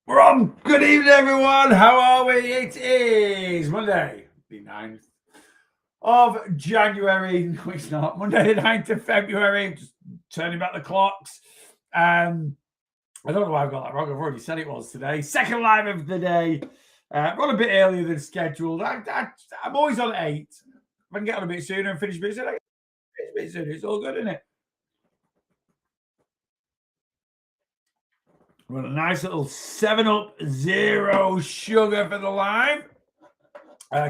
We're on. Good evening, everyone. How are we? It is Monday, the 9th of January. No, it's not. Monday, the 9th of February. Just turning back the clocks. I don't know why I've got that wrong. I've already said it was today. Second live of the day. Run a bit earlier than scheduled. I'm always on at 8. If I can get on a bit sooner and finish a bit sooner, it's all good, isn't it? We've got a nice little 7-Up zero sugar for the live.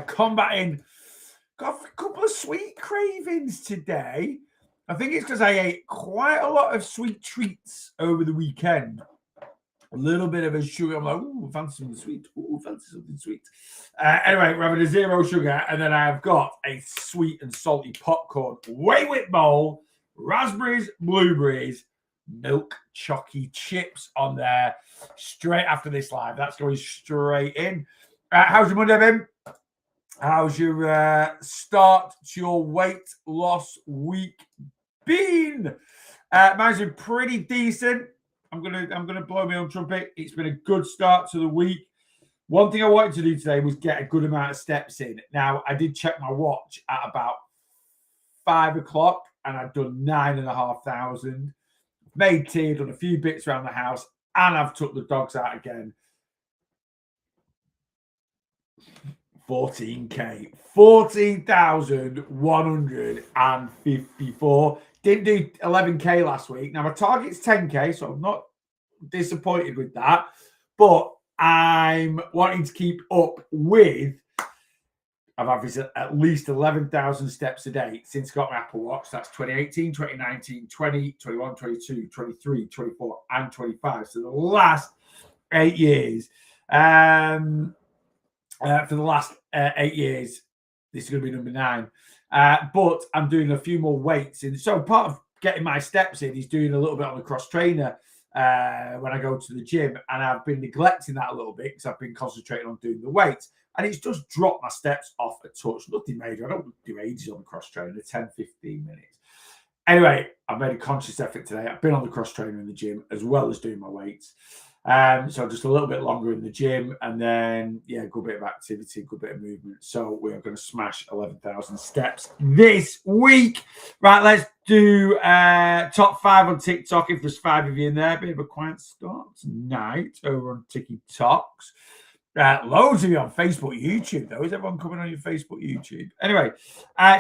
Combating, got a couple of sweet cravings today. I think it's because I ate quite a lot of sweet treats over the weekend. A little bit of a sugar. I'm like, ooh, fancy something sweet. Ooh, fancy something sweet. Anyway, we're having a zero sugar, and then I've got a sweet and salty popcorn Whey Whip bowl, raspberries, blueberries, milk chalky chips on there. Straight after this live, that's going straight in. How's your Monday been? How's your start to your weight loss week been? Mine's been pretty decent. I'm gonna blow my own trumpet. It's been a good start to the week. One thing I wanted to do today was get a good amount of steps in. Now I did check my watch at about 5 o'clock, and I'd done 9,500. Made tea, done a few bits around the house, and I've took the dogs out again. 14K, 14,154. Didn't do 11K last week. Now my target's 10K, so I'm not disappointed with that. But I'm wanting to keep up with. I've averaged at least 11,000 steps a day since I got my Apple Watch. That's 2018, 2019, 20, 21, 22, 23, 24, and 25. So the last 8 years. For the last 8 years, this is going to be number 9. But I'm doing a few more weights. And so part of getting my steps in is doing a little bit on the cross trainer when I go to the gym. And I've been neglecting that a little bit because I've been concentrating on doing the weights. And it's just dropped my steps off a touch. Nothing major. I don't do ages on the cross trainer, 10, 15 minutes. Anyway, I've made a conscious effort today. I've been on the cross trainer in the gym as well as doing my weights. So just a little bit longer in the gym, and then a good bit of activity, a good bit of movement. So we are going to smash 11,000 steps this week. Right, let's do top 5 on TikTok. If there's 5 of you in there, a bit of a quiet start tonight over on TikToks. Loads of you on Facebook, YouTube, though. Is everyone coming on your Facebook, YouTube? Anyway,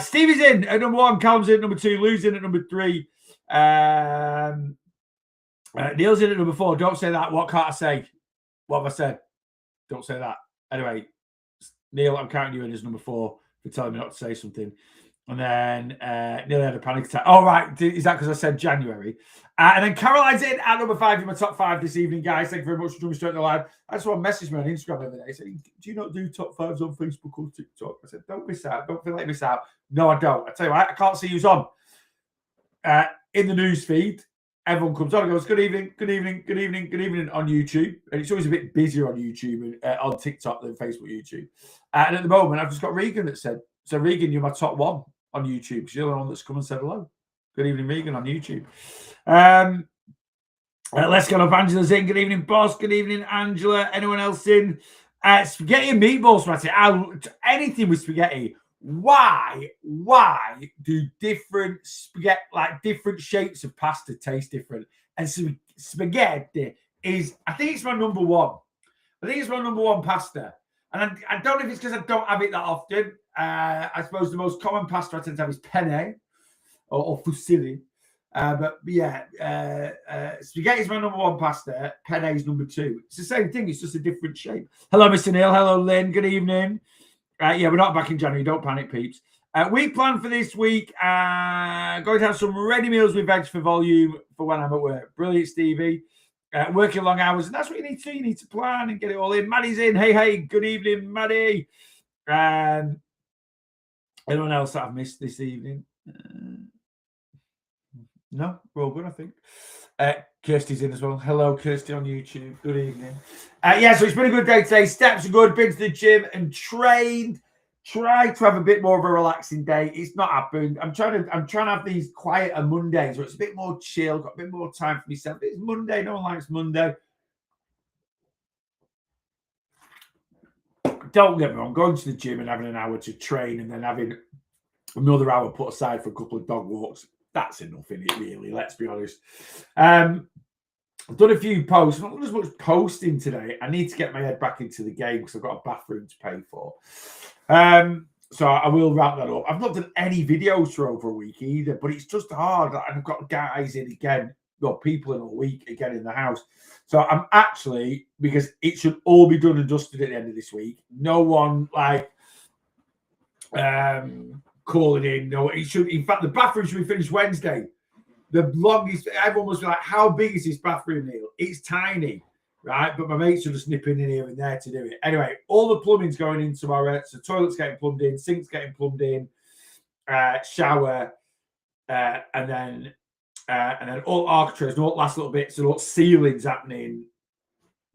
Steve is in at number 1, Callum's in at number 2, Lou's in at number 3. Neil's in at number 4. Don't say that. What can't I say? What have I said? Don't say that. Anyway, Neil, I'm counting you in as number 4 for telling me not to say something. And then Neil had a panic attack. Oh, right. Is that because I said January? And then Caroline's in at number 5 in my top 5 this evening, guys. Thank you very much for joining me straight in the live. I just want to message me on Instagram the other day saying, do you not do top 5s on Facebook or TikTok? I said, don't miss out. Don't feel like you miss out. No, I don't. I tell you what, I can't see who's on. In the news feed, everyone comes on and goes, good evening, good evening, good evening, good evening on YouTube. And it's always a bit busier on YouTube and on TikTok than Facebook, YouTube. And at the moment, I've just got Regan that said, so Regan, you're my top 1 on YouTube because you're the one that's come and said hello. Good evening, Regan on YouTube. Let's go to Angela's in. Good evening, boss. Good evening, Angela. Anyone else in? Spaghetti and meatballs, Matty. Anything with spaghetti. Why do different spaghetti, like different shapes of pasta, taste different? And spaghetti is, I think it's my number 1. I think it's my number 1 pasta. And I don't know if it's because I don't have it that often. I suppose the most common pasta I tend to have is penne or fusilli. But spaghetti is my number 1 pasta. Penne is number 2. It's the same thing. It's just a different shape. Hello, Mr. Neil. Hello, Lynn. Good evening. We're not back in January. Don't panic, peeps. Week plan for this week. Going to have some ready meals with veg for volume for when I'm at work. Brilliant, Stevie. Working long hours. And that's what you need to do. You need to plan and get it all in. Maddie's in. Hey. Good evening, Maddie. Anyone else that I've missed this evening? No, we're all good, I think. Kirsty's in as well. Hello, Kirsty on YouTube. Good evening. So it's been a good day today. Steps are good. Been to the gym and trained. Try to have a bit more of a relaxing day. It's not happened. I'm trying to have these quieter Mondays where it's a bit more chill, got a bit more time for myself. It's Monday. No one likes Monday. don't get me wrong, going to the gym and having an hour to train and then having another hour put aside for a couple of dog walks, that's enough in it, really, let's be honest. I've done a few posts, not as much posting today. I need to get my head back into the game because I've got a bathroom to pay for. So I will wrap that up. I've not done any videos for over a week either, but it's just hard. And I've got guys in again, people in a week again in the house. So I'm actually, because it should all be done and dusted at the end of this week. No one like calling in. No, it should. In fact, the bathroom should be finished Wednesday. The longest, everyone must be like, how big is this bathroom, Neil? It's tiny, right? But my mates are just nipping in here and there to do it. Anyway, all the plumbing's going in tomorrow. So toilet's getting plumbed in, sink's getting plumbed in, shower, and then all architraves and all last little bits and all ceilings happening.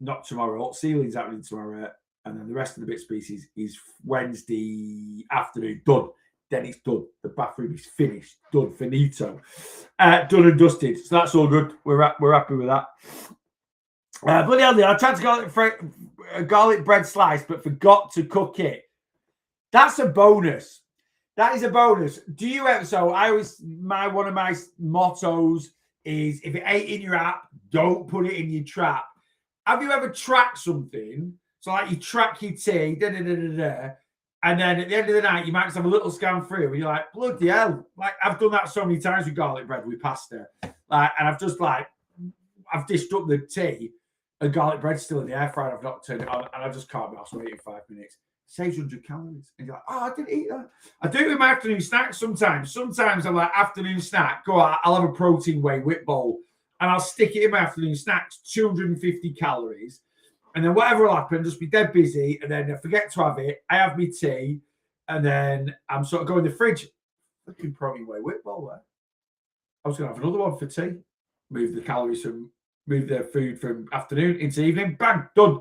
Not tomorrow, all ceilings happening tomorrow, and then the rest of the bits pieces is Wednesday afternoon. Done. Then it's done. The bathroom is finished. Done. Finito. Done and dusted. So that's all good. We're happy with that. Bloody hell, I tried to garlic bread slice, but forgot to cook it. That's a bonus. That is a bonus. Do you ever? So I always, one of my mottos is, if it ain't in your app, don't put it in your trap. Have you ever tracked something? So like you track your tea, and then at the end of the night, you might just have a little scan through, and you're like, bloody hell! Like I've done that so many times with garlic bread with pasta, and I've just I've dished up the tea, and garlic bread's still in the air fryer. I've not turned it on, and I just can't be asked waiting 5 minutes. It saves 100 calories, and you're like, oh, I didn't eat that. I do it with my afternoon snacks sometimes. Sometimes I'm like, afternoon snack. I'll have a protein whey whip bowl, and I'll stick it in my afternoon snacks, 250 calories. And then whatever will happen, just be dead busy, and then I forget to have it. I have my tea, and then I'm sort of going to the fridge. Looking protein whey whip bowl there. I was going to have another one for tea. Move the food from afternoon into evening. Bang, done.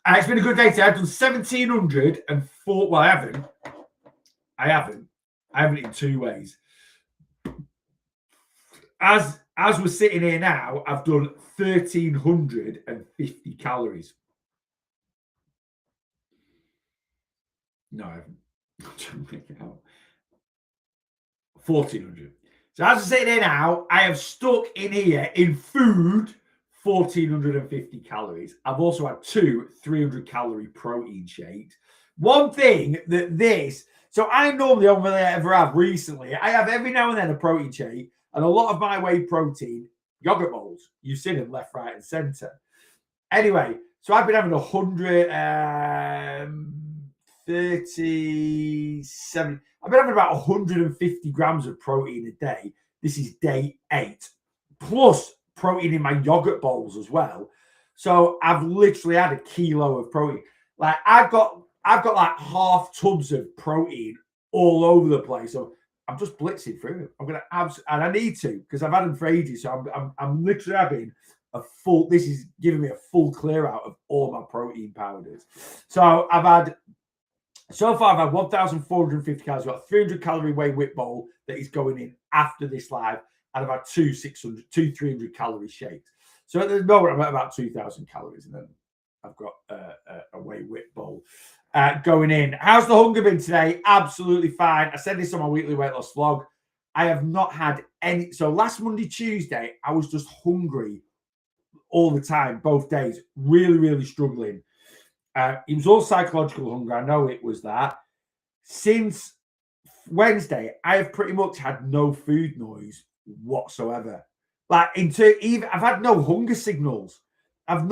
It's been a good day today. I've done 1,704. Well, I haven't in 2 ways. As we're sitting here now, I've done 1,350 calories. No, I haven't. I'm trying to make it out. 1,400. So as I'm sitting here now, I have stuck in here in food 1,450 calories. I've also had 2 300-calorie protein shakes. One thing so I normally only ever have recently, I have every now and then a protein shake, and a lot of my whey protein, yogurt bowls. You've seen them left, right, and center. Anyway, so I've been having 137. I've been having about 150 grams of protein a day. This is day 8, plus protein in my yogurt bowls as well. So I've literally had a kilo of protein. Like I've got like half tubs of protein all over the place. So I'm just blitzing through it. I'm gonna and I need to, because I've had them for ages. So I'm literally having a full. This is giving me a full clear out of all my protein powders. So so far I've had 1,450 calories. I've got a 300-calorie whey whip bowl that is going in after this live, and I've had 2 300-calorie shakes. So at the moment I'm at about 2,000 calories, and then I've got a whey whip bowl going in. How's the hunger been today? Absolutely fine. I said this on my weekly weight loss vlog. I have not had any. So last Monday, Tuesday, I was just hungry all the time, both days. Really, really struggling. It was all psychological hunger. I know it was that. Since Wednesday, I have pretty much had no food noise whatsoever. Like I've had no hunger signals. I've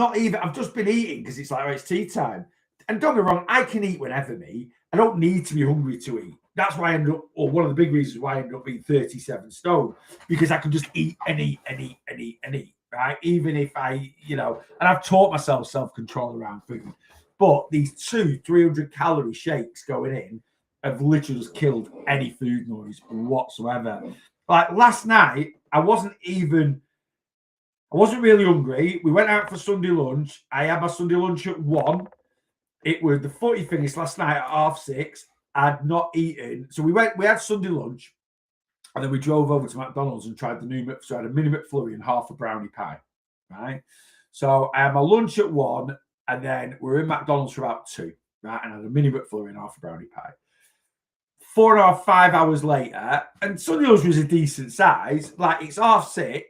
just been eating because it's like, oh, it's tea time. And don't get me wrong, I can eat whenever me. I don't need to be hungry to eat. That's why I end up, or one of the big reasons why I end up being 37 stone, because I can just eat and eat and eat and eat and eat, right? Even if and I've taught myself self-control around food. But these 2 300-calorie shakes going in have literally just killed any food noise whatsoever. Like last night, I wasn't really hungry. We went out for Sunday lunch. I had my Sunday lunch at 1. It was the footy finished last night at 6:30. I'd not eaten. So we had Sunday lunch, and then we drove over to McDonald's and tried the new so I had a mini McFlurry and half a brownie pie, right? So I had my lunch at 1, and then we were in McDonald's for about 2. right? And I had a mini McFlurry and half a brownie pie. 4.5, 5 hours later, and Sunny's was a decent size, like it's 6:30,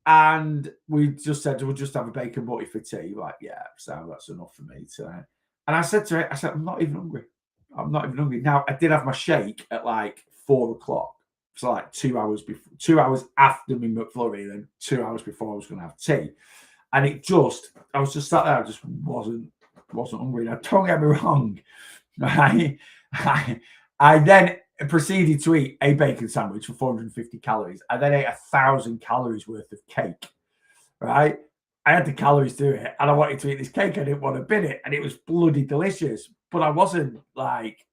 and we just said we'll just have a bacon butty for tea. Like, yeah, so that's enough for me tonight. And I said to her, I'm not even hungry. I'm not even hungry. Now, I did have my shake at like 4 o'clock. So like 2 hours before, 2 hours after my McFlurry, then 2 hours before I was going to have tea. And I was just sat there, I just wasn't hungry. Now, don't get me wrong. I then proceeded to eat a bacon sandwich for 450 calories. I then ate 1,000 calories worth of cake, right? I had the calories to it, and I wanted to eat this cake. I didn't want to bin it, and it was bloody delicious. But I wasn't like,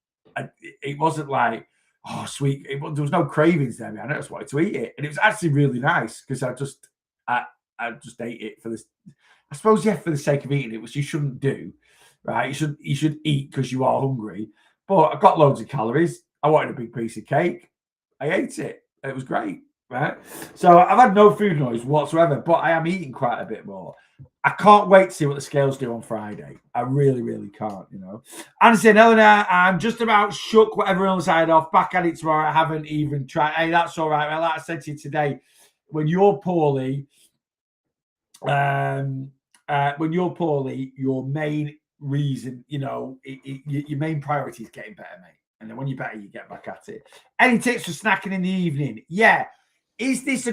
it wasn't like, oh, sweet. There was no cravings there, man. I just wanted to eat it, and it was actually really nice because I just ate it for this. I suppose, yeah, for the sake of eating it, which you shouldn't do, right? You should eat because you are hungry. But I got loads of calories. I wanted a big piece of cake. I ate it. It was great. Right. So I've had no food noise whatsoever, but I am eating quite a bit more. I can't wait to see what the scales do on Friday. I really, really can't, you know. Anderson, Eleanor, I'm just about shook whatever else I had off. Back at it tomorrow. I haven't even tried. Hey, that's all right. Well, like I said to you today, when you're poorly, your main reason, you know, your main priority is getting better, mate. And then when you're better, you get back at it. Any tips for snacking in the evening? Yeah. Is this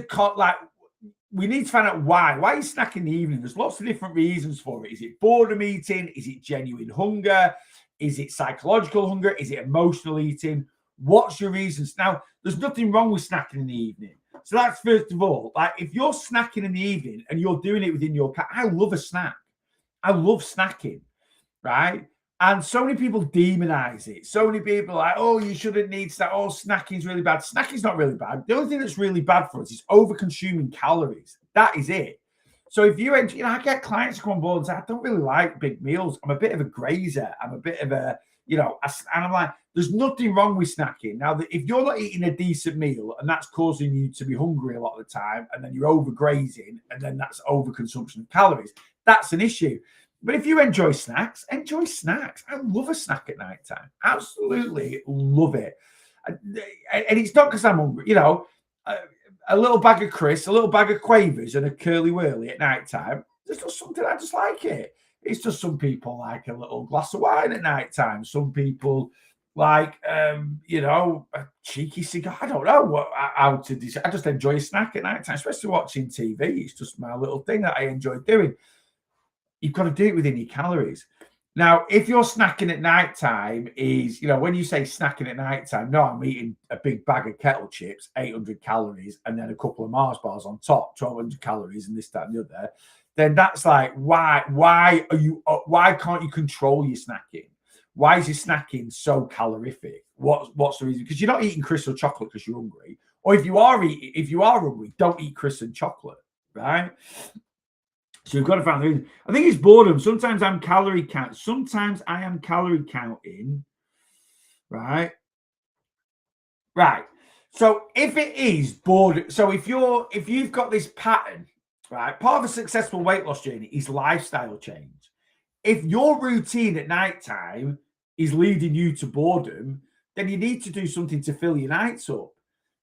we need to find out why. Why are you snacking in the evening? There's lots of different reasons for it. Is it boredom eating? Is it genuine hunger? Is it psychological hunger? Is it emotional eating? What's your reasons? Now, there's nothing wrong with snacking in the evening. So that's first of all. Like, if you're snacking in the evening and you're doing it within your I love a snack. I love snacking, right? And so many people demonize it. So many people are like, oh, you shouldn't need snack. Oh, snacking is really bad. Snacking's not really bad. The only thing that's really bad for us is over-consuming calories. That is it. So if you know, I get clients come on board and say, I don't really like big meals. I'm a bit of a grazer. I'm a bit of a, you know, and I'm like, there's nothing wrong with snacking. Now, if you're not eating a decent meal and that's causing you to be hungry a lot of the time, and then you're overgrazing, and then that's overconsumption of calories, that's an issue. But if you enjoy snacks, enjoy snacks. I love a snack at night time. Absolutely love it. And it's not because I'm hungry. You know, a little bag of crisps, a little bag of Quavers and a Curly Wurly at night time. There's just something, I just like it. It's just some people like a little glass of wine at night time. Some people like, you know, a cheeky cigar. I don't know how to decide. I just enjoy a snack at night time, especially watching TV. It's just my little thing that I enjoy doing. You've got to do it within your calories. Now, if you're snacking at nighttime, you know, when you say snacking at nighttime, no, I'm eating a big bag of kettle chips, 800 calories, and then a couple of Mars bars on top, 1,200 calories, and this, that, and the other. Then that's like, why can't you control your snacking? Why is your snacking so calorific? What's the reason? Because you're not eating crisps or chocolate because you're hungry. Or if you are hungry, don't eat crisps and chocolate, right? So you've got to find the reason. I think it's boredom. Sometimes I'm calorie count. Sometimes I am calorie counting. Right. So if it is boredom, so if you've got this pattern, right, part of a successful weight loss journey is lifestyle change. If your routine at nighttime is leading you to boredom, then you need to do something to fill your nights up.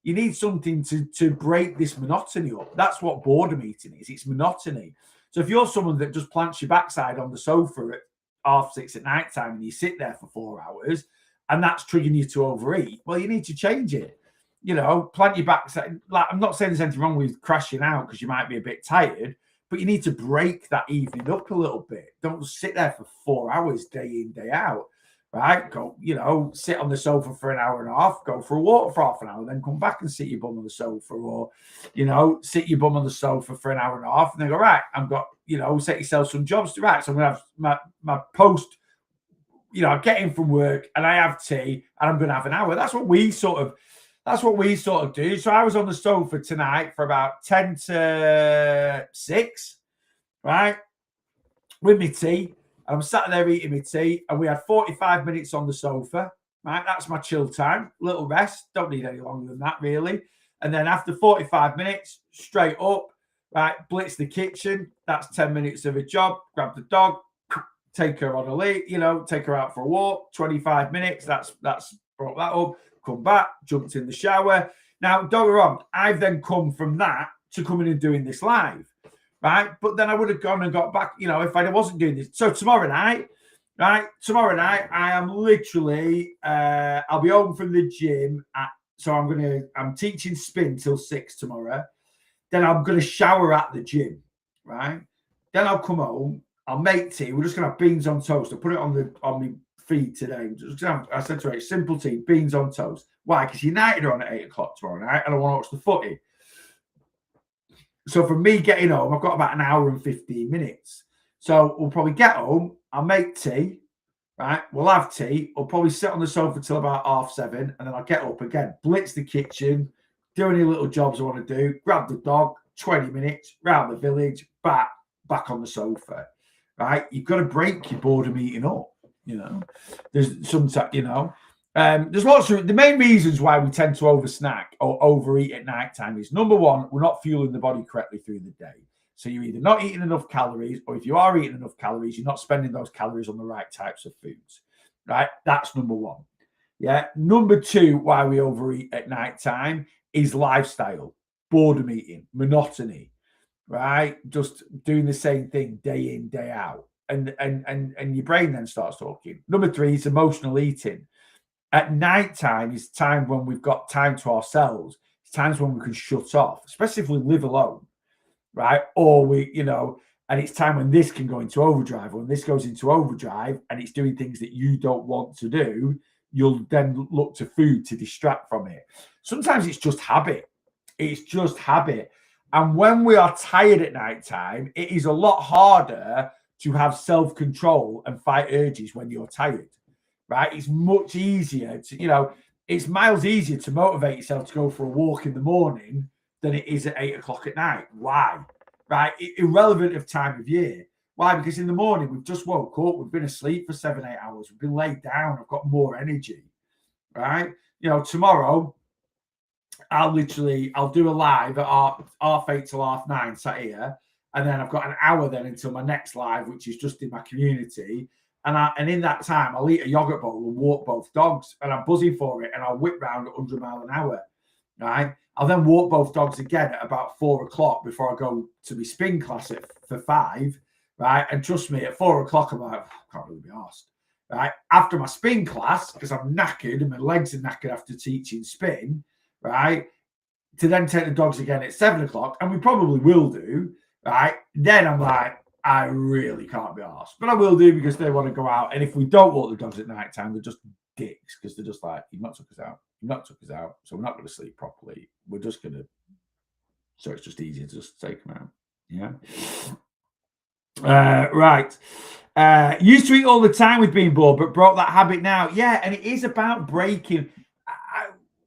You need something to break this monotony up. That's what boredom eating is. It's monotony. So if you're someone that just plants your backside on the sofa at 6:30 at night time and you sit there for 4 hours and that's triggering you to overeat, well, you need to change it. You know, plant your backside. Like, I'm not saying there's anything wrong with crashing out because you might be a bit tired, but you need to break that evening up a little bit. Don't sit there for 4 hours day in, day out. Right? Go, you know, sit on the sofa for an hour and a half, go for a walk for half an hour, then come back and sit your bum on the sofa, or, you know, sit your bum on the sofa for an hour and a half, and then go, right, I've got, you know, set yourself some jobs to right. So I'm gonna have my post, you know, I get in from work and I have tea and I'm gonna have an hour. That's what we sort of do. So I was on the sofa tonight for about 10 to 6, right? With my tea. I'm sat there eating my tea, and we had 45 minutes on the sofa. Right, that's my chill time. Little rest. Don't need any longer than that, really. And then after 45 minutes, straight up, right, blitz the kitchen. That's 10 minutes of a job. Grab the dog, take her on a late, take her out for a walk, 25 minutes. That's brought that up. Come back, jumped in the shower. Now, don't get me wrong, I've then come from that to coming and doing this live, right? But then I would have gone and got back, if I wasn't doing this. So tomorrow night, I am literally, I'll be home from the gym I'm teaching spin till 6 tomorrow. Then I'm going to shower at the gym, right? Then I'll come home. I'll make tea. We're just going to have beans on toast. I'll put it on my feed today. I said to her, simple tea, beans on toast. Why? Because United are on at 8 o'clock tomorrow night and I want to watch the footy. So for me getting home, I've got about an hour and 15 minutes. So we'll probably get home. I'll make tea, right? We'll have tea. We'll probably sit on the sofa till about 7:30, and then I'll get up again, blitz the kitchen, do any little jobs I want to do, grab the dog, 20 minutes, round the village, back on the sofa, right? You've got to break your boredom eating up, There's sometimes, there's lots of the main reasons why we tend to over snack or overeat at night time is number one, we're not fueling the body correctly through the day. So you're either not eating enough calories, or if you are eating enough calories, you're not spending those calories on the right types of foods, right? That's number one. Yeah. Number two, why we overeat at night time is lifestyle, boredom eating, monotony, right? Just doing the same thing day in, day out. And your brain then starts talking. Number three is emotional eating. At night time is time when we've got time to ourselves. It's times when we can shut off, especially if we live alone, right? Or and it's time when this can go into overdrive. When this goes into overdrive and it's doing things that you don't want to do, you'll then look to food to distract from it. Sometimes it's just habit. It's just habit. And when we are tired at night time, it is a lot harder to have self-control and fight urges when you're tired, right? It's much easier to, it's miles easier to motivate yourself to go for a walk in the morning than it is at 8 o'clock at night. Why? Right? Irrelevant of time of year. Why? Because in the morning, we've just woke up. We've been asleep for 7-8 hours. We've been laid down. I've got more energy, right? Tomorrow, I'll do a live at half 8 till half 9 sat here. And then I've got an hour then until my next live, which is just in my community. And in that time, I'll eat a yogurt bowl and walk both dogs. And I'm buzzing for it. And I'll whip round at 100 miles an hour, right? I'll then walk both dogs again at about 4 o'clock before I go to my spin class for 5, right? And trust me, at 4 o'clock, I'm like, I can't really be asked, right? After my spin class, because I'm knackered and my legs are knackered after teaching spin, right? To then take the dogs again at 7 o'clock, and we probably will do, right? Then I'm like, I really can't be asked, but I will do because they want to go out. And if we don't walk the dogs at night time, they're just dicks because they're just like, you've not took us out. You've not took us out. So we're not going to sleep properly. We're just going to. So it's just easier to just take them out. Yeah. Right. Used to eat all the time with being bored, but broke that habit now. Yeah. And it is about breaking.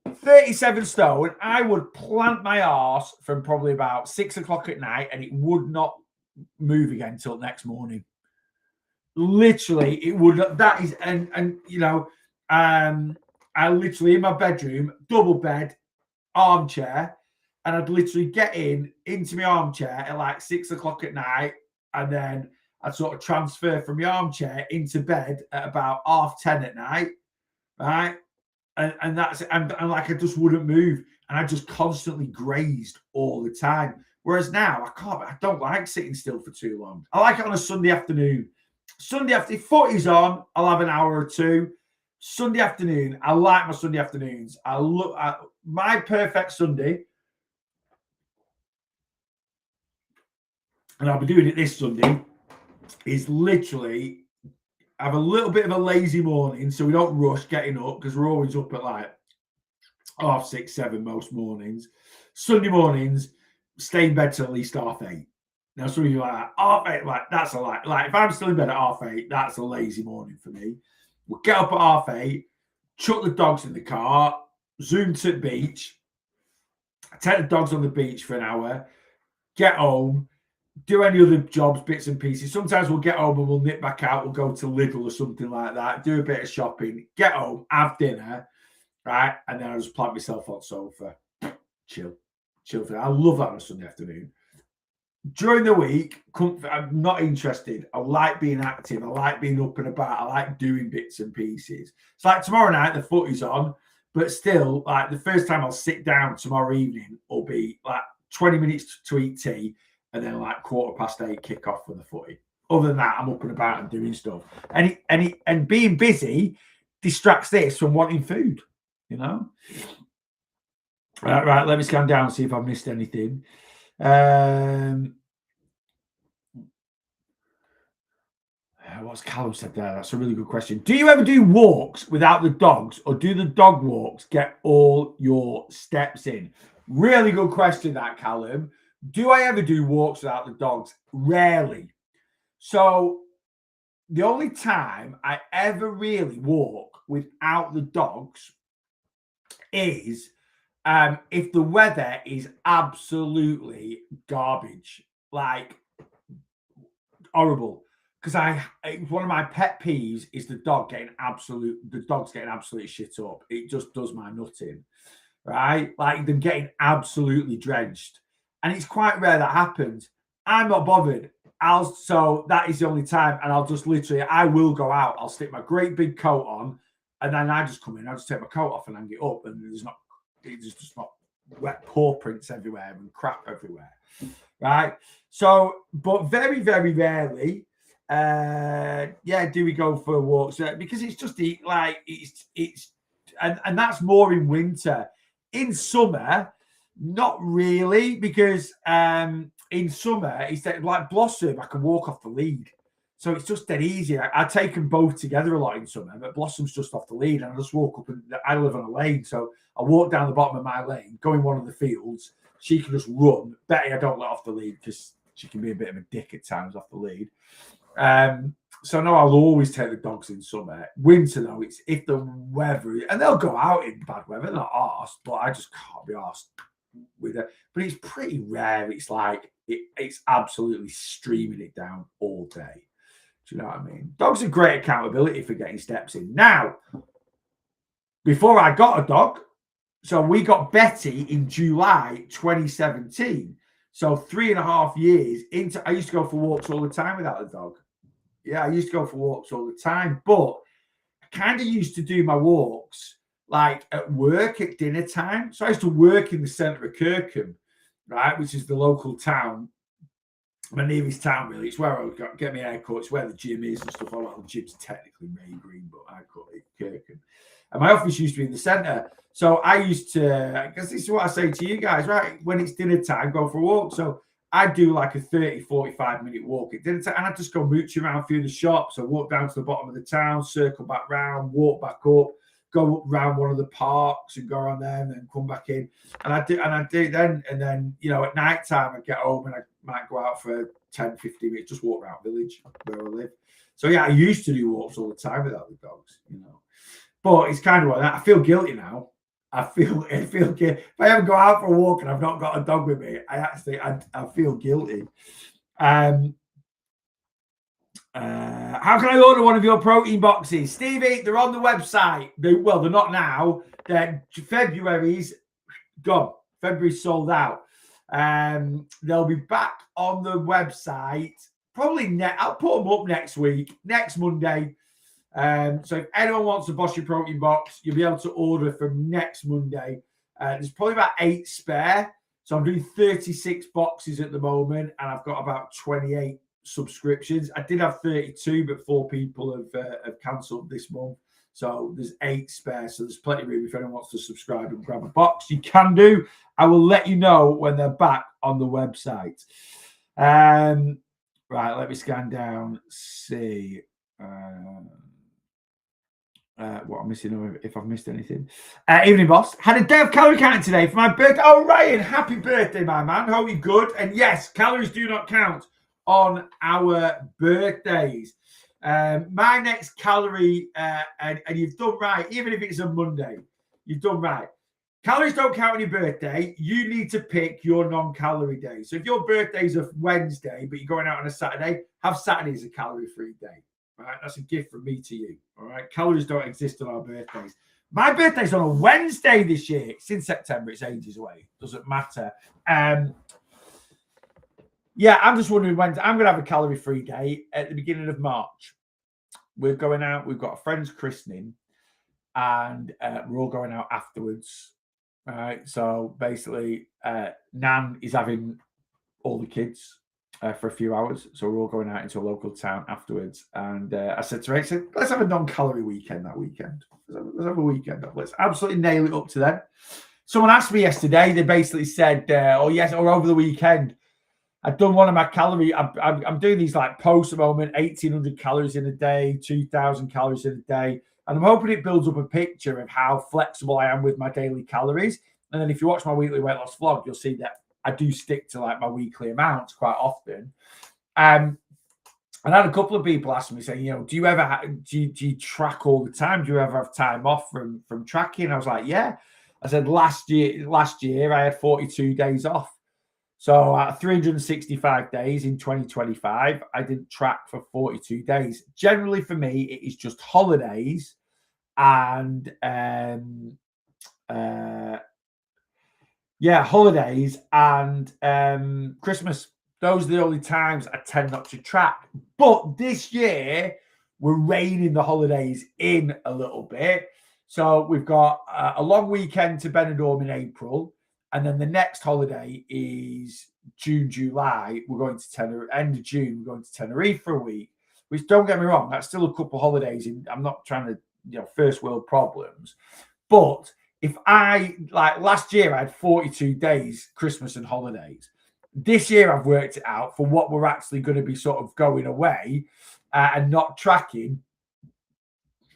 37 stone, I would plant my arse from probably about 6 o'clock at night and it would not move again until next morning. Literally, it would. That is, I literally in my bedroom, double bed, armchair, and I'd literally get into my armchair at like 6 o'clock at night, and then I'd sort of transfer from my armchair into bed at about 10:30 at night, right? And that's and like I just wouldn't move, and I just constantly grazed all the time. Whereas now I don't like sitting still for too long. I like it on a Sunday afternoon. Sunday after footy's on, I'll have an hour or two. Sunday afternoon, I like my Sunday afternoons. I look at my perfect Sunday, and I'll be doing it this Sunday, is literally have a little bit of a lazy morning so we don't rush getting up because we're always up at like 6:30, 7 most mornings. Sunday mornings, stay in bed till at least 8:30. Now, some of you are like, 8:30, like that's a lot. Like if I'm still in bed at 8:30, that's a lazy morning for me. We'll get up at 8:30, chuck the dogs in the car, zoom to the beach, take the dogs on the beach for an hour, get home, do any other jobs, bits and pieces. Sometimes we'll get home and we'll nip back out. We'll go to Lidl or something like that, do a bit of shopping, get home, have dinner, right? And then I'll just plant myself on the sofa, chill. I love that on a Sunday afternoon. during the week, I'm not interested. I like being active. I like being up and about. I like doing bits and pieces. It's like tomorrow night, the footy's on, but still, like the first time I'll sit down tomorrow evening will be like 20 minutes to eat tea and then like 8:15 kick off for the footy. Other than that, I'm up and about and doing stuff. And being busy distracts this from wanting food, you know? Right, let me scan down and see if I've missed anything. What's Callum said there? That's a really good question. Do you ever do walks without the dogs, or do the dog walks get all your steps in? Really good question, that, Callum. Do I ever do walks without the dogs? Rarely. So the only time I ever really walk without the dogs is if the weather is absolutely garbage, like horrible. Because one of my pet peeves is the dogs getting absolute shit up. It just does my nut in, right? Like them getting absolutely drenched. And it's quite rare that happens. I'm not bothered. So that is the only time. And I will go out. I'll stick my great big coat on. And then I just come in. I just take my coat off and hang it up. And it's just not wet paw prints everywhere and crap everywhere. Right. So, but very, very rarely, do we go for walks? Because it's just and that's more in winter. In summer, not really, because in summer it's like Blossom, I can walk off the lead, so it's just dead easy. I take them both together a lot in summer, but Blossom's just off the lead, and I just walk up, and I live on a lane, so I walk down the bottom of my lane, go in one of the fields. She can just run. Betty, I don't let off the lead because she can be a bit of a dick at times off the lead. So no, I'll always take the dogs in summer. Winter though, it's if the weather, and they'll go out in bad weather, not arsed, but I just can't be arsed with it. But it's pretty rare. It's like it's absolutely streaming it down all day. Do you know what I mean? Dogs are great accountability for getting steps in. Now, before I got a dog, so we got Betty in July 2017. So 3.5 years into, I used to go for walks all the time without the dog. Yeah, I used to go for walks all the time, but I kind of used to do my walks like at work at dinner time. So I used to work in the centre of Kirkham, right, which is the local town, my nearest town really. It's where I would get my haircut. It's where the gym is and stuff. Well, the gym's technically May Green, but I call it Kirkham. And my office used to be in the centre. So I used to, I guess this is what I say to you guys, right? When it's dinner time, go for a walk. So I'd do like a 30, 45-minute walk at dinner time, and I'd just go mooch around through the shops. So walk down to the bottom of the town, circle back round, walk back up, go up around one of the parks and go around there and then come back in. And I'd do then, and then, you know, at night time I'd get home and I might go out for 10, 15 minutes, just walk around village where I live. So yeah, I used to do walks all the time without the dogs, you know. But it's kind of like that. I feel guilty now. I feel guilty. If I ever go out for a walk and I've not got a dog with me, I feel guilty. How can I order one of your protein boxes? Stevie, they're on the website. They're not now. February's gone. February's sold out. They'll be back on the website probably I'll put them up next week, next Monday. So if anyone wants a Bosch protein box, you'll be able to order from next Monday. There's probably about 8 spare. So I'm doing 36 boxes at the moment, and I've got about 28 subscriptions. I did have 32, but 4 people have cancelled this month. So there's 8 spare. So there's plenty of room if anyone wants to subscribe and grab a box. You can do. I will let you know when they're back on the website. Right, let me scan down, see what I'm missing, if I've missed anything. Evening, boss. Had a day of calorie counting today for my birthday. Oh, Ryan, happy birthday, my man. Hope you're good. And yes, calories do not count on our birthdays. My next calorie, and you've done right, even if it's a Monday, you've done right. Calories don't count on your birthday. You need to pick your non-calorie day. So if your birthday's a Wednesday, but you're going out on a Saturday, have Saturday as a calorie-free day. All right, that's a gift from me to you. All right, calories don't exist on our birthdays. My birthday's on a Wednesday this year. It's in September. It's ages away. Doesn't matter. Yeah, I'm just wondering when I'm going to have a calorie-free day at the beginning of March. We're going out. We've got a friend's christening, and we're all going out afterwards. All right. So basically, Nan is having all the kids for a few hours. So we're all going out into a local town afterwards. And I said to Rachel, let's have a non-calorie weekend that weekend. Let's have a weekend off. Let's absolutely nail it up to then. Someone asked me yesterday, they basically said, yes, or over the weekend, I've done one of my calorie. I'm doing these like posts at the moment, 1,800 calories in a day, 2,000 calories in a day. And I'm hoping it builds up a picture of how flexible I am with my daily calories. And then if you watch my weekly weight loss vlog, you'll see that I do stick to like my weekly amounts quite often. And I had a couple of people ask me saying, do you ever do you track all the time? Do you ever have time off from tracking? I was like, yeah. I said last year I had 42 days off. So 365 days in 2025, I didn't track for 42 days. Generally for me, it is just holidays and holidays and Christmas. Those are the only times I tend not to track. But this year, we're reining the holidays in a little bit. So we've got a long weekend to Benidorm in April. And then the next holiday is June, July. We're going to Tenerife. End of June, we're going to Tenerife for a week. Which, don't get me wrong, that's still a couple of holidays. I'm not trying to, first world problems. But if like last year, I had 42 days, Christmas and holidays. This year, I've worked it out for what we're actually going to be sort of going away and not tracking,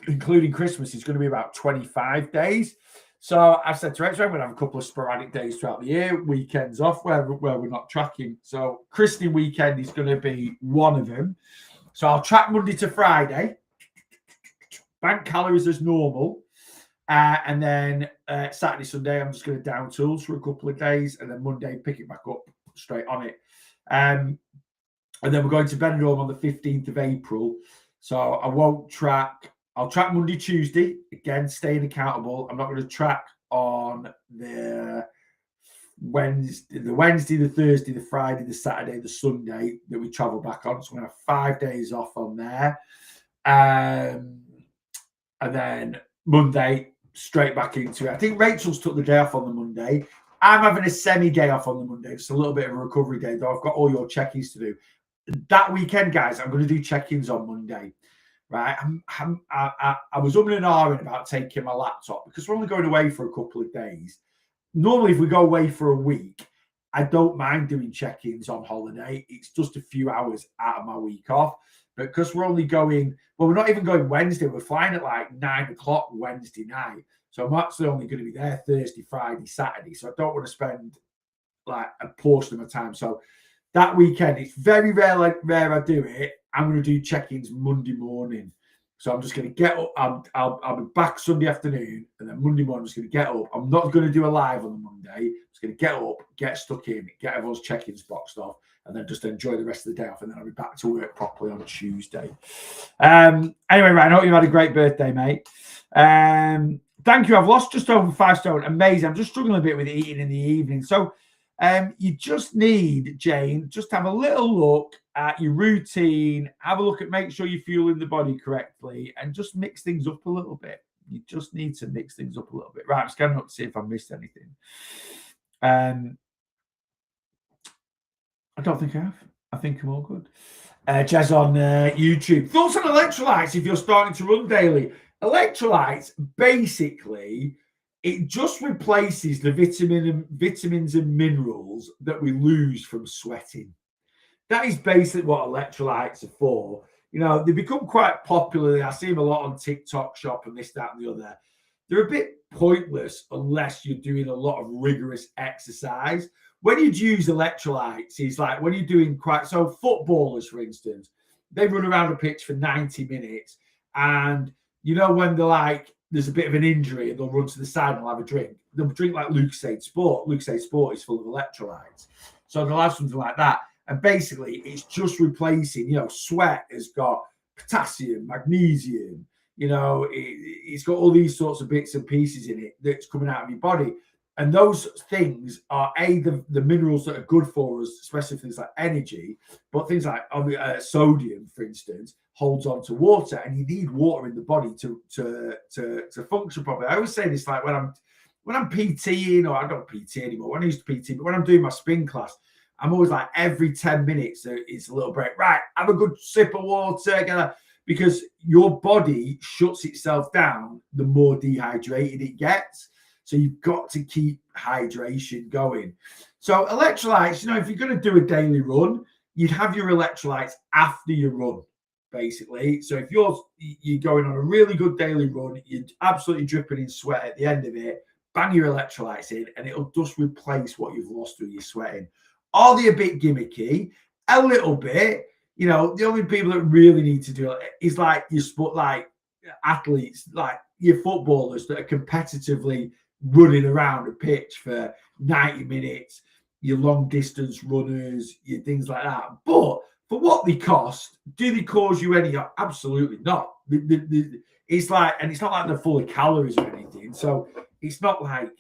including Christmas, is going to be about 25 days. So I said to Rachel, I'm going to have a couple of sporadic days throughout the year, weekends off where we're not tracking. So christening weekend is going to be one of them. So I'll track Monday to Friday, bank calories as normal. And then Saturday, Sunday, I'm just going to down tools for a couple of days. And then Monday, pick it back up straight on it. And then we're going to Benidorm on the 15th of April. So I won't track. I'll track Monday, Tuesday, again, staying accountable. I'm not going to track on the Wednesday, the Thursday, the Friday, the Saturday, the Sunday that we travel back on. So I'm going to have 5 days off on there. And then Monday, straight back into it. I think Rachel's took the day off on the Monday. I'm having a semi-day off on the Monday. It's a little bit of a recovery day, though. I've got all your check-ins to do. That weekend, guys, I'm going to do check-ins on Monday. Right, I was umming and ahhing about taking my laptop because we're only going away for a couple of days. Normally, if we go away for a week, I don't mind doing check-ins on holiday. It's just a few hours out of my week off. But because we're only going, well, we're not even going Wednesday. We're flying at like 9 o'clock Wednesday night. So I'm actually only going to be there Thursday, Friday, Saturday. So I don't want to spend like a portion of my time. So that weekend, it's very rare I do it. I'm going to do check-ins Monday morning. So I'm just going to get up. I'll be back Sunday afternoon. And then Monday morning, I'm just going to get up. I'm not going to do a live on the Monday. I'm just going to get up, get stuck in, get everyone's check-ins boxed off, and then just enjoy the rest of the day off. And then I'll be back to work properly on Tuesday. Anyway, Ryan, I hope you had a great birthday, mate. Thank you. I've lost just over 5 stone. Amazing. I'm just struggling a bit with eating in the evening. So you just need, Jane, just have a little look at your routine, have a look at, make sure you're fueling the body correctly, and just mix things up a little bit. You just need to mix things up a little bit. Right, I'm scanning up to see if I missed anything. I don't think I have. I think I'm all good. Jez on YouTube. Thoughts on electrolytes if you're starting to run daily? Electrolytes, basically, it just replaces the vitamins and minerals that we lose from sweating. That is basically what electrolytes are for. They become quite popular. I see them a lot on TikTok Shop and this, that, and the other. They're a bit pointless unless you're doing a lot of rigorous exercise. When you use electrolytes, it's like when you're doing so footballers, for instance, they run around a pitch for 90 minutes. And when they're like, there's a bit of an injury and they'll run to the side and they'll have a drink. They'll drink like Lucozade Sport. Lucozade Sport is full of electrolytes. So they'll have something like that. And basically, it's just replacing, sweat has got potassium, magnesium, it's got all these sorts of bits and pieces in it that's coming out of your body. And those things are the minerals that are good for us, especially things like energy, but things like sodium, for instance, holds on to water, and you need water in the body to function properly. I always say this, like when I'm PTing, or I don't PT anymore. When I used to PT, but when I'm doing my spin class, I'm always like every 10 minutes it's a little break. Right, have a good sip of water, because your body shuts itself down the more dehydrated it gets. So you've got to keep hydration going. So electrolytes, if you're going to do a daily run, you'd have your electrolytes after your run, basically. So if you're going on a really good daily run, you're absolutely dripping in sweat at the end of it, bang your electrolytes in, and it'll just replace what you've lost through your sweating. Are they a bit gimmicky? A little bit. The only people that really need to do it is like your sport, like athletes, like your footballers that are competitively running around a pitch for 90 minutes, your long distance runners, your things like that. But for what they cost, do they cause you any? Absolutely not. It's like, and it's not like they're full of calories or anything. So it's not like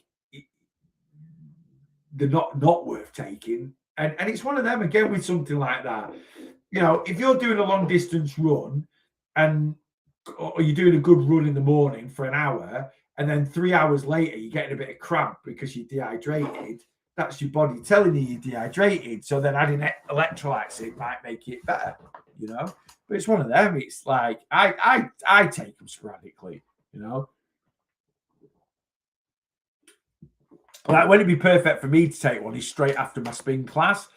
they're not worth taking. And it's one of them, again, with something like that. If you're doing a long distance run or you're doing a good run in the morning for an hour, and then 3 hours later you're getting a bit of cramp because you're dehydrated, that's your body telling you you're dehydrated. So then adding electrolytes in might make it better, But it's one of them. It's like I take them sporadically, Like when it'd be perfect for me to take one is straight after my spin class,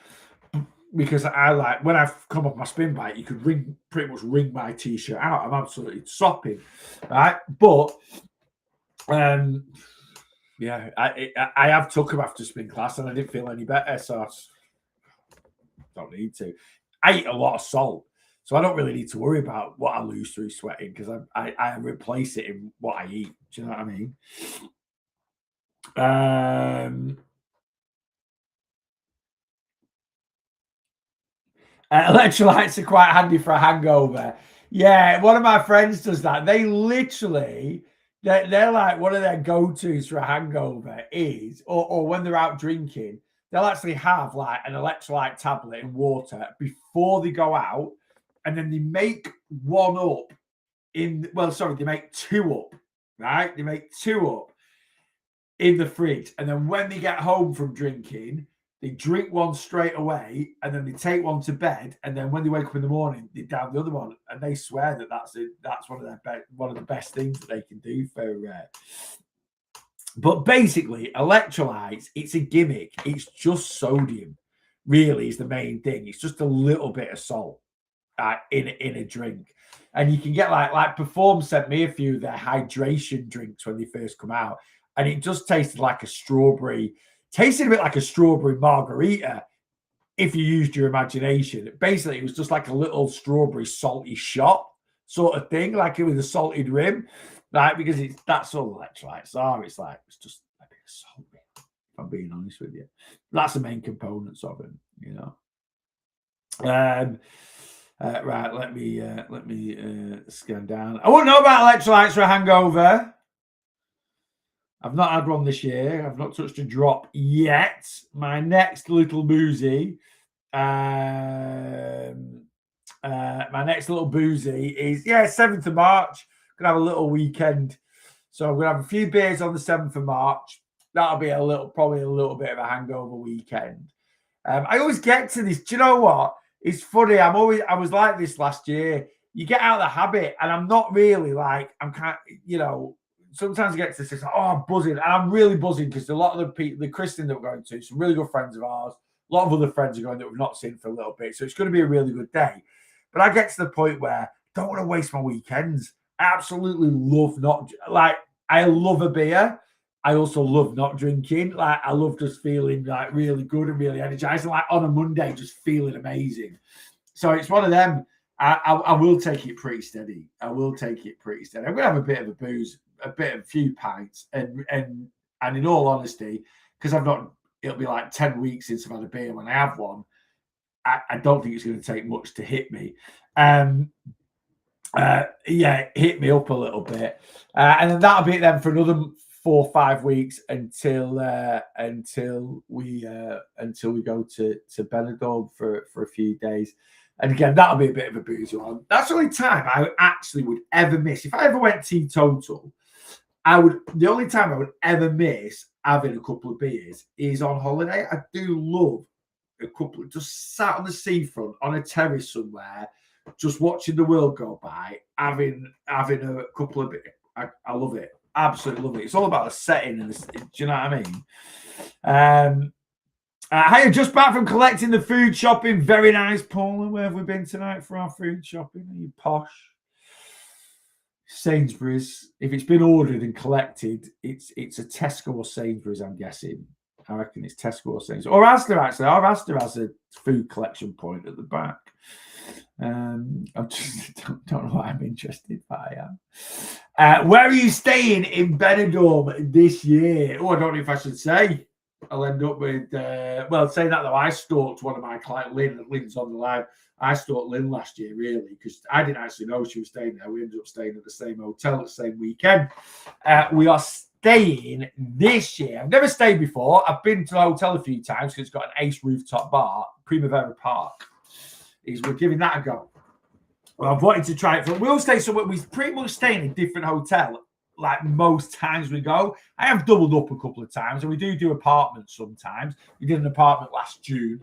because I like when I've come off my spin bike, you could pretty much wring my t-shirt out. I'm absolutely sopping, right? But yeah, I have took them after spin class and I didn't feel any better, so I don't need to. I eat a lot of salt, so I don't really need to worry about what I lose through sweating, because I replace it in what I eat. Do you know what I mean? Electrolytes are quite handy for a hangover. Yeah, one of my friends does that. They literally, they're like, one of their go-tos for a hangover is, or when they're out drinking, they'll actually have like an electrolyte tablet in water before they go out, and then they make one up they make two up, right? They make two up in the fridge, and then when they get home from drinking, they drink one straight away, and then they take one to bed, and then when they wake up in the morning, they down the other one, and they swear that that's one of the best things that they can do for. But basically, electrolytes, it's a gimmick. It's just sodium, really, is the main thing. It's just a little bit of salt in a drink, and you can get like Perform sent me a few of their hydration drinks when they first come out, and it just tasted like a strawberry. Tasted a bit like a strawberry margarita if you used your imagination. Basically, it was just like a little strawberry salty shot sort of thing, like with a salted rim, right? Because that's all electrolytes are. It's just a bit of salt, if I'm being honest with you. That's the main components of them, Right, let me scan down. I wouldn't know about electrolytes for a hangover. I've not had one this year. I've not touched a drop yet. My next little boozy, is 7th of March. Gonna have a little weekend, so I'm gonna have a few beers on the 7th of March. That'll be probably a little bit of a hangover weekend. I always get to this. Do you know what? It's funny. I was like this last year. You get out of the habit, and I'm not really like I'm kind of, sometimes I get to this, I'm buzzing. And I'm really buzzing because a lot of the people, the Christian that we're going to, some really good friends of ours, a lot of other friends are going that we've not seen for a little bit. So it's going to be a really good day. But I get to the point where I don't want to waste my weekends. I absolutely love I love a beer. I also love not drinking. Like, I love just feeling like really good and really energized. And like on a Monday, just feeling amazing. So it's one of them. I will take it pretty steady. I'm going to have a bit of a booze, a few pints, and in all honesty, because it'll be like 10 weeks since I've had a beer. When I have one, I don't think it's going to take much to hit me. Hit me up a little bit, and then that'll be it then for another 4 or 5 weeks until we go to Benidorm for a few days. And again, that'll be a bit of a boozy one. That's the only time I actually would ever miss. If I ever went teetotal, the only time I would ever miss having a couple of beers is on holiday. I do love a couple of, just sat on the seafront on a terrace somewhere, just watching the world go by, having a couple of beers. I love it. Absolutely love it. It's all about the setting and do you know what I mean? Hey, just back from collecting the food shopping. Very nice, Paula. Where have we been tonight for our food shopping? Are you posh? Sainsbury's. If it's been ordered and collected, it's a Tesco or Sainsbury's, I'm guessing. I reckon it's Tesco or Sainsbury's. Or Asda, actually. Our Asda has a food collection point at the back. I just don't know why I'm interested, but I am. Where are you staying in Benidorm this year? Oh, I don't know if I should say. I'll end up with, saying that though, I stalked one of my clients, Lynn. Lynn's on the line. I stalked Lynn last year, really, because I didn't actually know she was staying there. We ended up staying at the same hotel at the same weekend. We are staying this year. I've never stayed before. I've been to the hotel a few times because it's got an ace rooftop bar, Primavera Park. We're giving that a go. Well, I've wanted to try it. We'll stay somewhere. We pretty much stay in a different hotel like most times we go. I have doubled up a couple of times, and we do apartments sometimes. We did an apartment last June.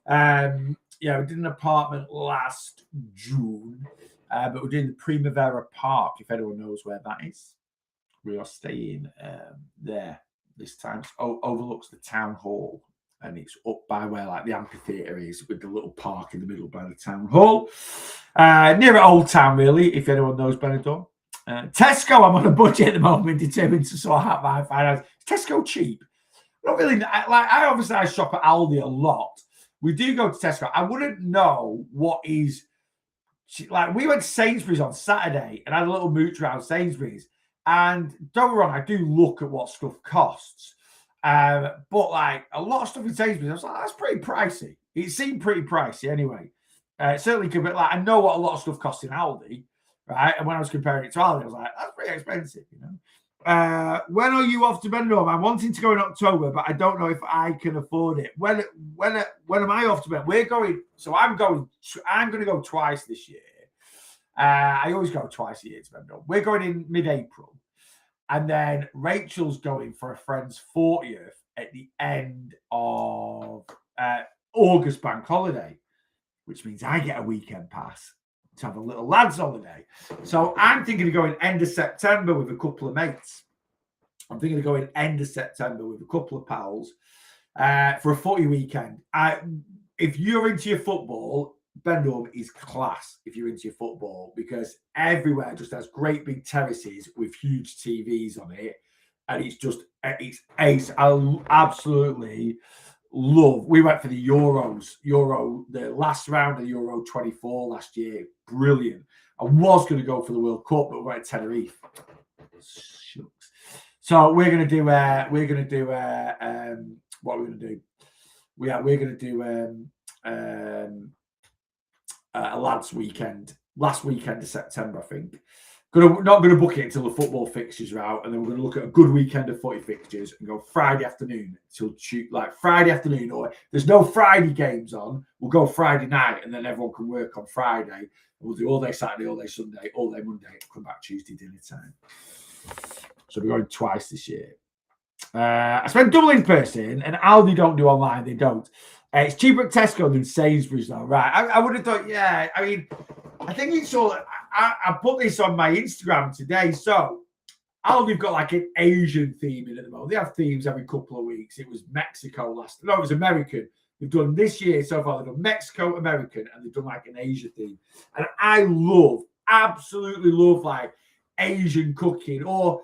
We did an apartment last June, but we're doing the Primavera Park, if anyone knows where that is. We are staying there this time. It overlooks the town hall, and it's up by where like the amphitheatre is, with the little park in the middle by the town hall. Near Old Town, really, if anyone knows Benidorm. Tesco, I'm on a budget at the moment, determined to sort out my finance. Is Tesco cheap? Not really. I shop at Aldi a lot. We do go to Tesco. I wouldn't know what is like. We went to Sainsbury's on Saturday and had a little mooch around Sainsbury's. And don't get me wrong, I do look at what stuff costs. But like a lot of stuff in Sainsbury's, I was like, that's pretty pricey. It seemed pretty pricey anyway. Certainly could be like, I know what a lot of stuff costs in Aldi. Right, and when I was comparing it to Aldi, I was like, that's pretty expensive, you know. When are you off to Benidorm? I'm wanting to go in October, but I don't know if I can afford it. When am I off to Benidorm? We're going. So I'm going to go twice this year. I always go twice a year to Benidorm. We're going in mid-April, and then Rachel's going for a friend's 40th at the end of August bank holiday, which means I get a weekend pass to have a little lads holiday. So I'm thinking of going end of September with a couple of mates. I'm thinking of going end of September with a couple of pals for a footy weekend. If you're into your football, Benidorm is class if you're into your football, because everywhere just has great big terraces with huge TVs on it. And it's ace. I absolutely love. We went for the the last round of Euro 24 last year. Brilliant. I was going to go for the World Cup, but we went to Tenerife. Shucks. So we're going to do what are we going to do? We're going to do a lads weekend, last weekend of September, I think. Not going to book it until the football fixtures are out, and then we're going to look at a good weekend of footy fixtures and go Friday afternoon till Friday afternoon, or there's no Friday games on, we'll go Friday night, and then everyone can work on Friday. We'll do all day Saturday, all day Sunday, all day Monday, and come back Tuesday dinner time. So we're going twice this year. I spent double in person, and Aldi don't do online. They don't. It's cheaper at Tesco than Sainsbury's, though, right? I would have thought, yeah. I mean, I think it's all. I put this on my Instagram today. So Aldi've got like an Asian theme in at the moment. They have themes every couple of weeks. It was Mexico it was American. They've done this year so far. They've done Mexico, American, and they've done like an Asia theme. And I absolutely love like Asian cooking or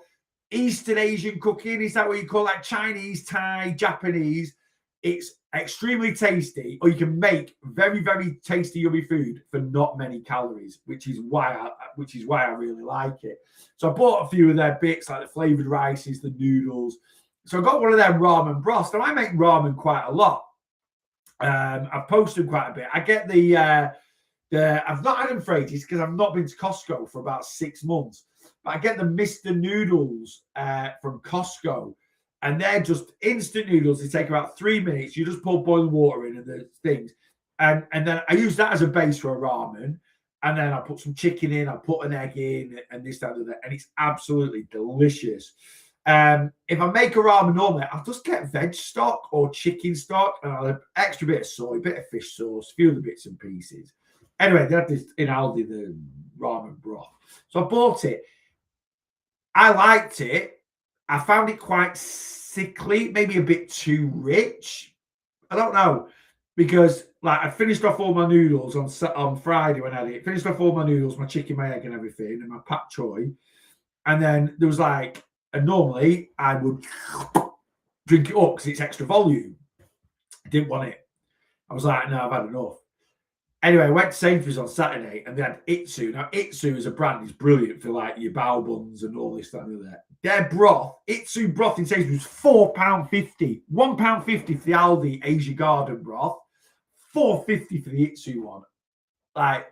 Eastern Asian cooking. Is that what you call like Chinese, Thai, Japanese? It's extremely tasty, or you can make very, very tasty, yummy food for not many calories, which is why I really like it. So I bought a few of their bits, like the flavored rices, the noodles. So I got one of their ramen broths. Now I make ramen quite a lot. I've posted quite a bit. I get I've not had them for ages because I've not been to Costco for about 6 months. But I get the Mr. Noodles from Costco, and they're just instant noodles. They take about 3 minutes. You just pour boiling water in and the things. And then I use that as a base for a ramen. And then I put some chicken in, I put an egg in, and this, that, and that. And it's absolutely delicious. If I make a ramen normally, I'll just get veg stock or chicken stock, and I'll have extra bit of soy, bit of fish sauce, a few of the bits and pieces. Anyway, they had this in Aldi, the ramen broth. So I bought it. I liked it. I found it quite sickly, maybe a bit too rich. I don't know, because like I finished off all my noodles on Friday when I had it. Finished off all my noodles, my chicken, my egg, and everything, and my pak choy. And then there was like, and normally I would drink it up because it's extra volume. I didn't want it. I was like, no, I've had enough. Anyway, I went to Sainsbury's on Saturday and they had Itsu. Now, Itsu as a brand is brilliant for like your bao buns and all this, that, and that. Their broth, Itsu broth in Sainsbury's was £4.50. £1.50 for the Aldi Asia Garden broth. $4.50 for the Itsu one. Like,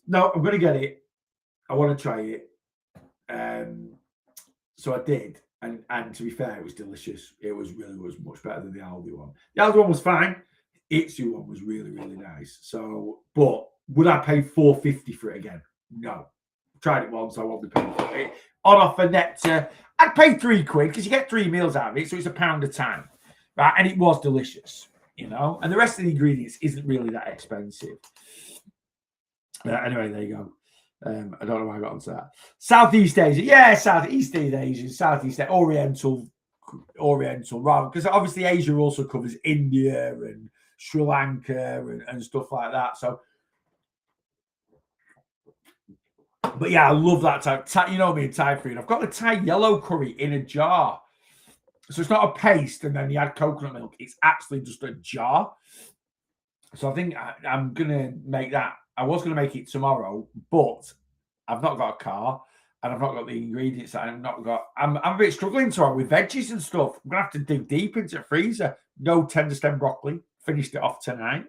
no, I'm going to get it. I want to try it. So I did. And to be fair, it was delicious. It was much better than the Aldi one. The Aldi one was fine. Itsu one was really, really nice. So, but would I pay $4.50 for it again? No. Tried it once, I won't be paying for it. On offer Nectar, I'd pay £3 because you get 3 meals out of it, so it's £1 a time. Right? And it was delicious, you know. And the rest of the ingredients isn't really that expensive. Anyway, there you go. I don't know why I got onto that. Southeast Asia. Yeah, Southeast Asia, Southeast Asia, Oriental, rather, because obviously Asia also covers India and Sri Lanka and stuff like that. So, but yeah, I love that Thai. You know me in Thai food. I've got the Thai yellow curry in a jar. So it's not a paste and then you add coconut milk. It's actually just a jar. So I think I'm going to make that. I was going to make it tomorrow, but I've not got a car and I've not got the ingredients. I'm a bit struggling tomorrow with veggies and stuff. I'm going to have to dig deep into the freezer. No tender stem broccoli. Finished it off tonight.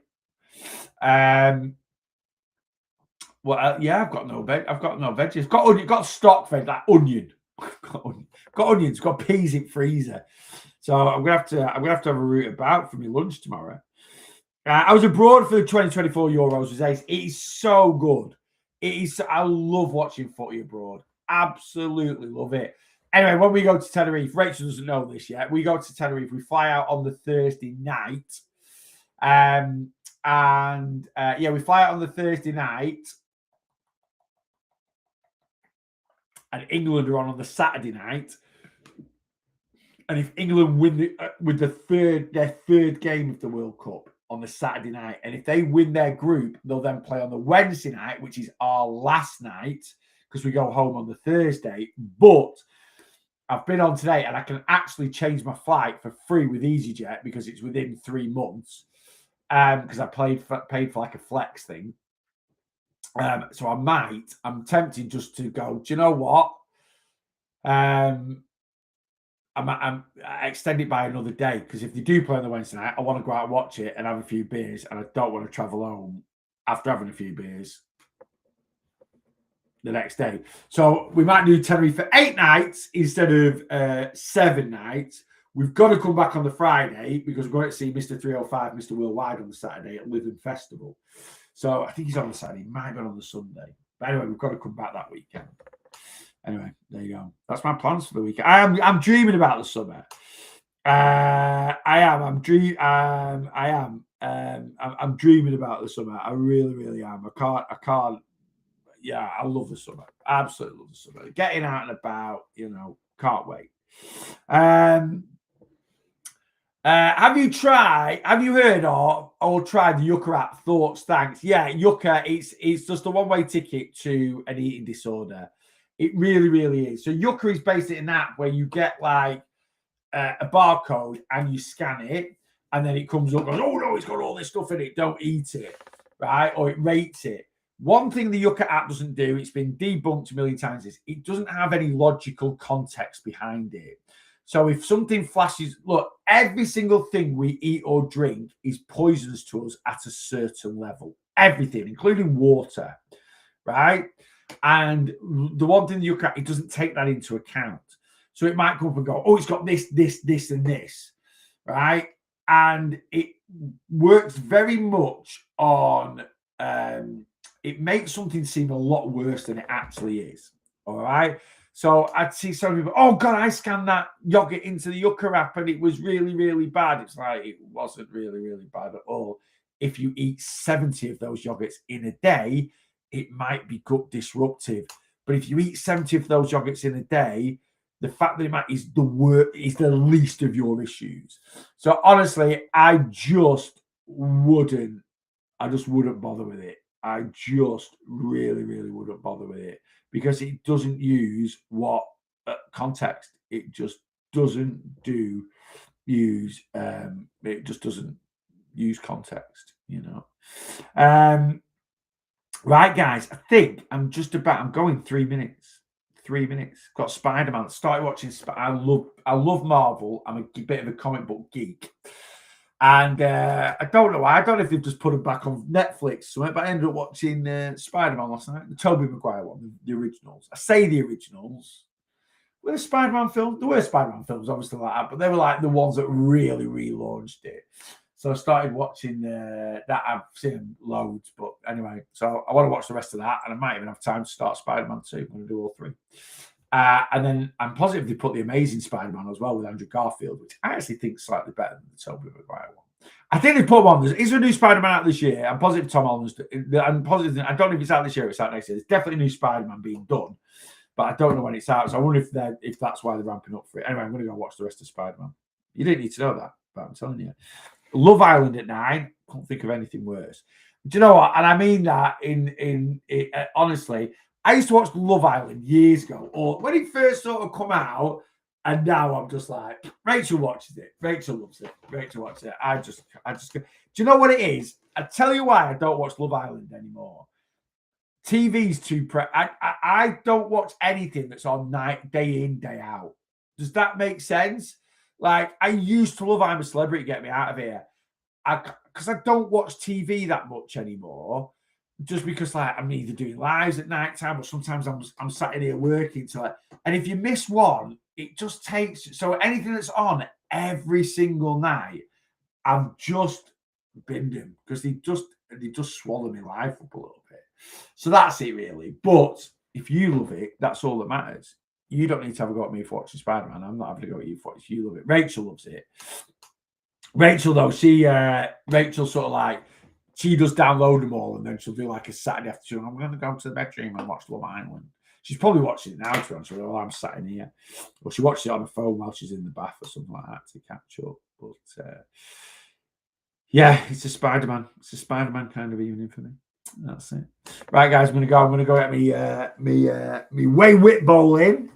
Well, yeah, I've got no veggies. Got stock veg like onion. got onions. Got peas in freezer. So I'm gonna have to have a route about for my lunch tomorrow. I was abroad for the 2024 Euros with Ace. It is so good. It is. I love watching footy abroad. Absolutely love it. Anyway, when we go to Tenerife, Rachel doesn't know this yet. We go to Tenerife. We fly out on the Thursday night. We fly out on the Thursday night. And England are on the Saturday night. And if England win with their third game of the World Cup on the Saturday night, and if they win their group, they'll then play on the Wednesday night, which is our last night, because we go home on the Thursday. But I've been on today, and I can actually change my flight for free with EasyJet because it's within 3 months. Because I paid for like a flex thing. So I'm tempted just to go, do you know what? I'm extend it by another day because if they do play on the Wednesday night, I want to go out and watch it and have a few beers, and I don't want to travel home after having a few beers the next day. So we might do Tenerife for 8 nights instead of 7 nights. We've got to come back on the Friday because we're going to see Mr. 305, Mr. Worldwide on the Saturday at Lytham Festival. So I think he's on the Saturday, might be on the Sunday. But anyway, we've got to come back that weekend. Anyway, there you go. That's my plans for the weekend. I'm dreaming about the summer. I am. I'm dreaming about the summer. I really, really am. I can't. Yeah, I love the summer. Absolutely love the summer. Getting out and about, can't wait. Have you heard or tried the Yucca app? Thoughts, thanks. Yeah, Yucca, it's just a one-way ticket to an eating disorder. It really, really is. So Yucca is basically an app where you get like a barcode and you scan it, and then it comes up and goes, oh no, it's got all this stuff in it, don't eat it, right? Or it rates it. One thing the Yucca app doesn't do, it's been debunked a million times, is it doesn't have any logical context behind it. So if something flashes, look, every single thing we eat or drink is poisonous to us at a certain level. Everything, including water, right? And the one thing you can, it doesn't take that into account. So it might come up and go, oh, it's got this, and this, right? And it works very much on, it makes something seem a lot worse than it actually is. All right. So I'd see some people, oh God, I scanned that yogurt into the Yucca app and it was really, really bad. It's like, it wasn't really, really bad at all. If you eat 70 of those yogurts in a day, it might be gut disruptive. But if you eat 70 of those yogurts in a day, the fact that it might is the least of your issues. So honestly, I just wouldn't bother with it. I just really, really wouldn't bother with it because it doesn't use what context. It just doesn't use it just doesn't use context, you know. Right, guys, I think I'm going 3 minutes. 3 minutes. Got Spider-Man. Started watching. I love Marvel. I'm a bit of a comic book geek. And I don't know why. I don't know if they've just put it back on Netflix, but I ended up watching Spider-Man last night, the Tobey Maguire one, the originals. I say the originals. Were the Spider-Man films? There were Spider-Man films, obviously, like that, but they were like the ones that really relaunched it. So I started watching that. I've seen loads, but anyway, so I want to watch the rest of that, and I might even have time to start Spider-Man 2. I'm going to do all 3. And then I'm positive they put the Amazing Spider-Man as well with Andrew Garfield, which I actually think is slightly better than the Tobey Maguire one. I think they put one. Is there a new Spider-Man out this year? I'm positive Tom Holland's. I'm positive. I don't know if it's out this year or it's out next year. There's definitely a new Spider-Man being done, but I don't know when it's out. So I wonder if that's why they're ramping up for it. Anyway, I'm going to go watch the rest of Spider-Man. You didn't need to know that, but I'm telling you. Love Island at 9. Can't think of anything worse. Do you know what? And I mean that in honestly. I used to watch Love Island years ago, or when it first sort of come out, and now I'm just like, Rachel watches it. Rachel loves it. Rachel watches it. I just. Do you know what it is? I tell you why I don't watch Love Island anymore. TV's too I don't watch anything that's on day in, day out. Does that make sense? Like, I used to love I'm a Celebrity, get me out of here. Because I don't watch TV that much anymore. Just because, like, I'm either doing lives at night time or sometimes I'm sat in here working and if you miss one, it just takes. So anything that's on every single night, I'm just binned them because they just swallow my life up a little bit. So that's it, really. But if you love it, that's all that matters. You don't need to have a go at me for watching Spider-Man. I'm not having a go at you for it. If you love it. Rachel loves it. Rachel, though, Rachel sort of like, she does download them all and then she'll do like a Saturday afternoon. I'm going to go to the bedroom and watch Love Island. She's probably watching it now, to be honest with you. I'm sat in here. Or she watches it on her phone while she's in the bath or something like that to catch up. But yeah, it's a Spider-Man. It's a Spider-Man kind of evening for me. That's it. Right, guys, I'm going to go at me Way Whip bowl in.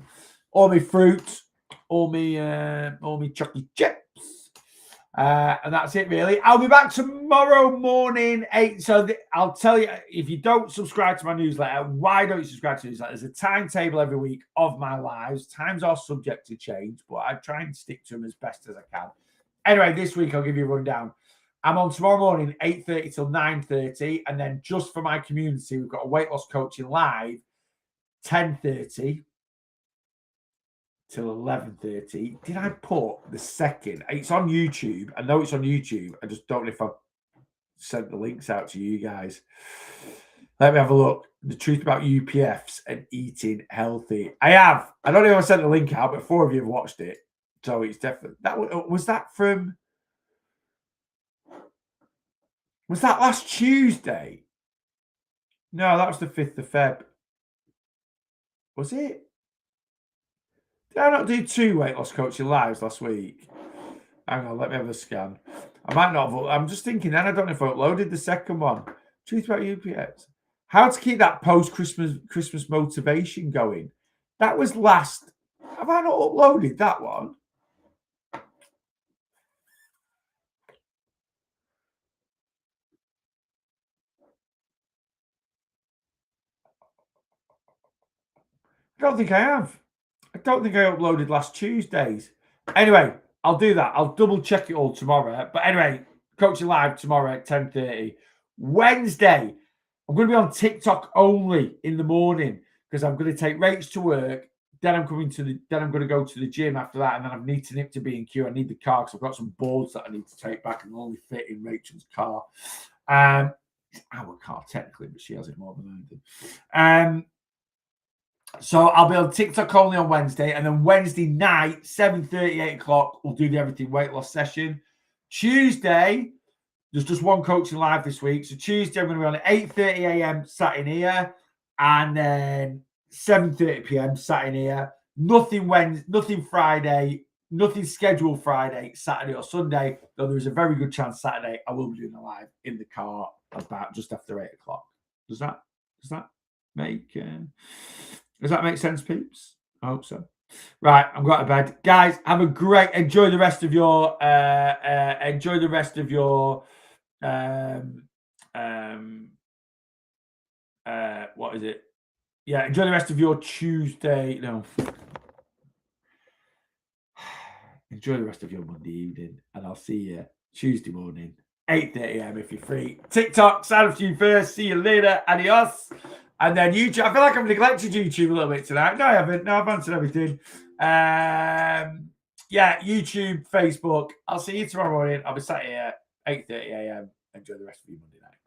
All my fruit, all my chocolate chips. And that's it, really. I'll be back tomorrow morning, 8. So I'll tell you, if you don't subscribe to my newsletter, why don't you subscribe to the newsletter? There's a timetable every week of my lives. Times are subject to change, but I try and stick to them as best as I can. Anyway, this week I'll give you a rundown. I'm on tomorrow morning, 8:30 till 9:30. And then just for my community, we've got a weight loss coaching live, 10:30 till 11:30. Did I put the second? It's on YouTube. I know it's on YouTube. I just don't know if I've sent the links out to you guys. Let me have a look. The truth about UPFs and eating healthy. I have. I don't know if I sent the link out, but 4 of you have watched it. So it's definitely was that last Tuesday? No, that was the 5th of Feb. Was it? Did I not do 2 weight loss coaching lives last week? Hang on, let me have a scan. I might not have. I'm just thinking then, I don't know if I uploaded the second one. Truth about UPS. How to keep that post-Christmas motivation going. That was last. Have I not uploaded that one? I don't think I have. I don't think I uploaded last Tuesday's. Anyway, I'll do that. I'll double check it all tomorrow. But anyway, coaching live tomorrow at 10:30. Wednesday, I'm going to be on TikTok only in the morning because I'm going to take Rach to work. Then I'm going to go to the gym after that, and then I need to nip to B&Q. I need the car because I've got some boards that I need to take back and only fit in Rachel's car. It's our car technically, but she has it more than I do. So I'll be on TikTok only on Wednesday, and then Wednesday night, 7:30, 8 o'clock, we'll do the Everything Weight Loss session. Tuesday, there's just one coaching live this week. So Tuesday, I'm going to be on at 8:30 a.m. sat in here, and then 7:30 p.m. sat in here. Nothing Wednesday, nothing Friday, nothing scheduled Friday, Saturday or Sunday. Though there is a very good chance Saturday I will be doing a live in the car about just after 8 o'clock. Does that make sense, peeps? I hope so. Right, I'm going to bed, guys. Have a great. Enjoy the rest of your. What is it? Yeah, enjoy the rest of your Tuesday. No. Enjoy the rest of your Monday evening, and I'll see you Tuesday morning, 8:30 a.m. if you're free. TikTok, sign up to you first. See you later. Adios. And then YouTube. I feel like I've neglected YouTube a little bit tonight. No, I haven't. No, I've answered everything. Yeah, YouTube, Facebook. I'll see you tomorrow morning. I'll be sat here 8:30 a.m. Enjoy the rest of your Monday night.